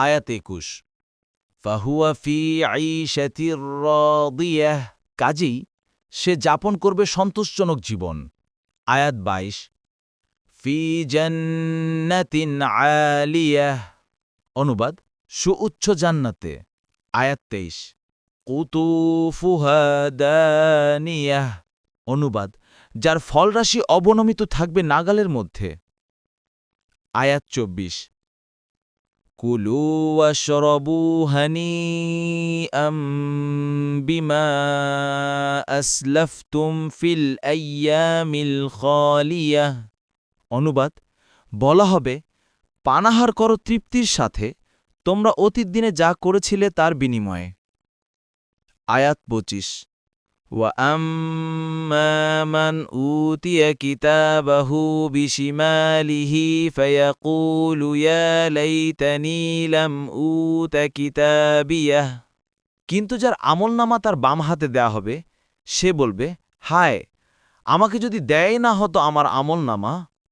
আয়াত ২১ ফাহুয়া ফি আইশাতির রাদিয়াহ কাজেই সে যাপন করবে সন্তোষজনক জীবন। আয়াত ২২ ফি জান্নাতিন আলিয়াহ অনুবাদ সুউচ্চ জান্নাতে। আয়াত ২৩ কুতুফুহা দানিয়াহ অনুবাদ যার ফলরাশি অবনমিত থাকবে নাগালের মধ্যে। আয়াত ২৪ কুলু ওয়াশরাবু হানিআম বিমা আসলাফতুম ফিল আইয়ামিল খালিয়াহ অনুবাদ বলা হবে পানাহার করো তৃপ্তির সাথে তোমরা অতীত দিনে যা করেছিলে তার বিনিময়ে। আয়াত ২৫ وَأَمَّا مَنْ أُوتِيَ كِتَابَهُ بِشِمَالِهِ فَيَقُولُ يَا لَيْتَنِي لَمْ أُوتَ كِتَابِيَهْ কিন্তু যার আমলনামা তার বাম হাতে দেয়া হবে সে বলবে, হায় আমাকে যদি দেয় না হতো আমার আমলনামা।